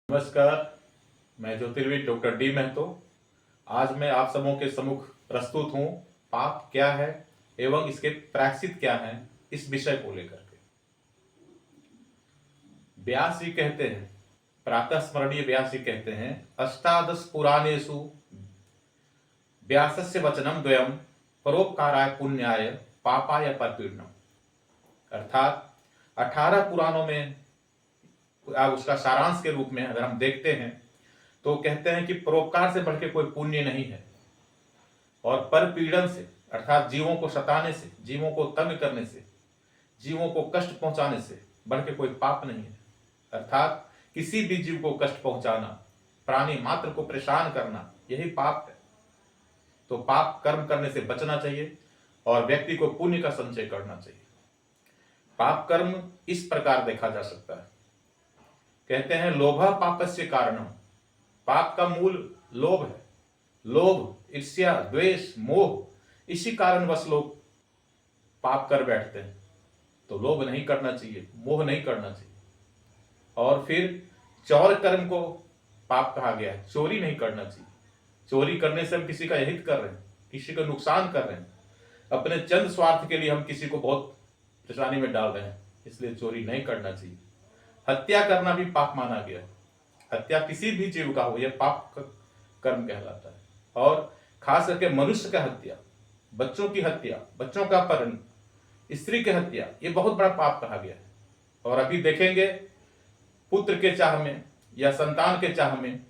नमस्कार, मैं ज्योतिर्विद doctor D Mahato. आज मैं आप सबों के सम्मुख प्रस्तुत हूँ पाप क्या है एवं इसके प्रायश्चित क्या हैं, इस विषय को लेकर के। व्यास जी कहते हैं, प्रातः स्मरणीय व्यास जी कहते हैं, अष्टादश पुराणेषु व्यासस्य वचनम द्वयम परोपकाराय पुण्याय पापाय परपीडनम। अर्थात 18 पुराणों में उसका सारांश के रूप में अगर हम देखते हैं तो कहते हैं कि परोपकार से बढ़ के कोई पुण्य नहीं है और परपीड़न से अर्थात जीवों को सताने से, जीवों को तंग करने से, जीवों को कष्ट पहुंचाने से बढ़ के कोई पाप नहीं है। अर्थात किसी भी जीव को कष्ट पहुंचाना, प्राणी मात्र को परेशान करना, यही पाप है। तो पाप कर्म करने से बचना चाहिए और व्यक्ति को पुण्य का संचय करना चाहिए। पाप कर्म इस प्रकार देखा जा सकता है। कहते हैं लोभा पापस्य कारणम, पाप का मूल लोभ है। लोभ, ईर्ष्या, द्वेष, मोह, इसी कारणवश लोग पाप कर बैठते हैं। तो लोभ नहीं करना चाहिए, मोह नहीं करना चाहिए। और फिर चौर कर्म को पाप कहा गया है, चोरी नहीं करना चाहिए। चोरी करने से हम किसी का हित कर रहे हैं, किसी को नुकसान कर रहे हैं, अपने चंद स्वार्थ के लिए हम किसी को बहुत परेशानी में डाल रहे हैं, इसलिए चोरी नहीं करना चाहिए। हत्या करना भी पाप माना गया। हत्या किसी भी जीव का हो, यह पाप कर्म कहलाता है। और खास करके मनुष्य का हत्या, बच्चों की हत्या, बच्चों का अपहरण, स्त्री की हत्या, ये बहुत बड़ा पाप कहा गया है। और अभी देखेंगे पुत्र के चाह में या संतान के चाह में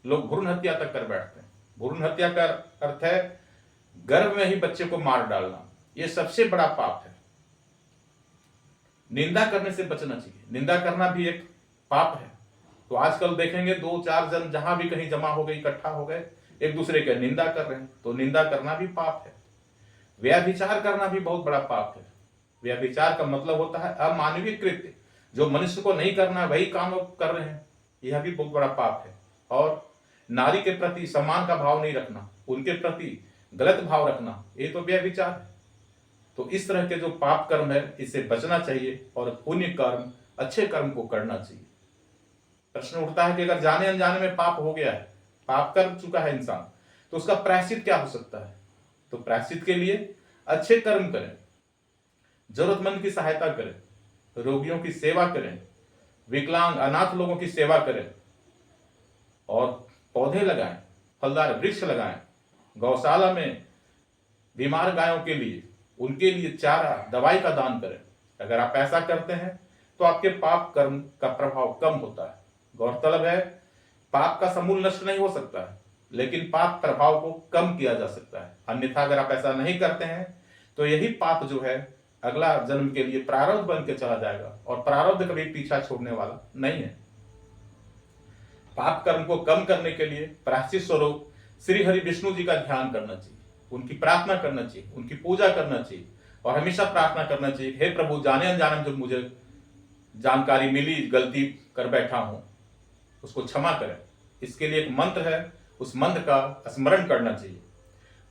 लोग भ्रूण हत्या तक कर बैठते हैं। भ्रूण हत्या का अर्थ है गर्भ में ही बच्चे को मार डालना। यह सबसे बड़ा पाप है। निंदा करने से बचना चाहिए। निंदा करना भी एक पाप है। तो आजकल देखेंगे 2-4 जन जहां भी कहीं जमा हो गए, इकट्ठा हो गए, एक दूसरे की निंदा कर रहे हैं, तो निंदा करना भी पाप है। व्यभिचार करना भी बहुत बड़ा पाप है। व्यभिचार का मतलब होता है अमानवीय कृत्य, जो मनुष्य को नहीं करना वही काम कर रहे हैं, यह भी बहुत बड़ा पाप है। और नारी के प्रति सम्मान का भाव नहीं रखना, उनके प्रति गलत भाव रखना, ये तो व्यभिचार है। तो इस तरह के जो पाप कर्म है, इससे बचना चाहिए और पुण्य कर्म, अच्छे कर्म को करना चाहिए। प्रश्न उठता है कि अगर जाने अनजाने में पाप हो गया है, पाप कर चुका है इंसान, तो उसका प्रायश्चित क्या हो सकता है? तो प्रायश्चित के लिए अच्छे कर्म करें, जरूरतमंद की सहायता करें, रोगियों की सेवा करें, विकलांग अनाथ लोगों की सेवा करें, और पौधे लगाएं, फलदार वृक्ष लगाएं, गौशाला में बीमार गायों के लिए, उनके लिए चारा, दवाई का दान करें। अगर आप ऐसा करते हैं तो आपके पाप कर्म का प्रभाव कम होता है। गौरतलब है, पाप का समूल नष्ट नहीं हो सकता है, लेकिन पाप प्रभाव को कम किया जा सकता है। अन्यथा अगर आप ऐसा नहीं करते हैं तो यही पाप जो है अगला जन्म के लिए प्रारब्ध बन के चला जाएगा, और प्रारब्ध कभी पीछा छोड़ने वाला नहीं है। पाप कर्म को कम करने के लिए प्रायश्चित स्वरूप श्री हरि विष्णु जी का ध्यान करना चाहिए, उनकी प्रार्थना करना चाहिए, उनकी पूजा करना चाहिए, और हमेशा प्रार्थना करना चाहिए, हे प्रभु, जाने अनजाने जो मुझे जानकारी मिली, गलती कर बैठा हूं, उसको क्षमा करें। इसके लिए एक मंत्र है, उस मंत्र का स्मरण करना चाहिए।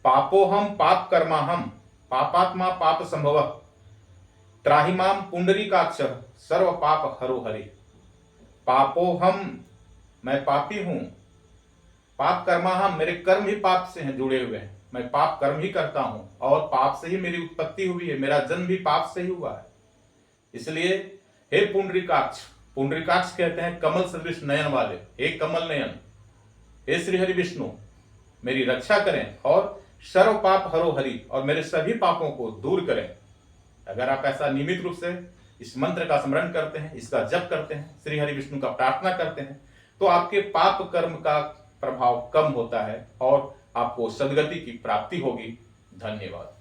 पापोहम पाप कर्माहम पापात्मा पाप संभव त्राहिमाम पुंडरीकाक्ष सर्व पाप हरो हरि। पापोहम, मैं पापी हूं, पाप कर्माहम, मेरे कर्म ही पाप से हैं, जुड़े हुए हैं, मैं पाप कर्म ही करता हूं, और पाप से ही मेरी उत्पत्ति हुई है, मेरा जन्म भी पाप से ही हुआ है। इसलिए हे पुंडरीकाक्ष, पुंडरीकाक्ष कहते हैं कमल सदृश नयन वाले, हे कमल नयन, हे श्री हरि विष्णु, मेरी रक्षा करें और सर्व पाप हरो हरि, और मेरे सभी पापों को दूर करें। अगर आप ऐसा नियमित रूप से इस मंत्र का स्मरण करते हैं, इसका जप करते हैं, श्री हरि विष्णु का प्रार्थना करते हैं, तो आपके पाप कर्म का प्रभाव कम होता है और आपको सदगति की प्राप्ति होगी। धन्यवाद।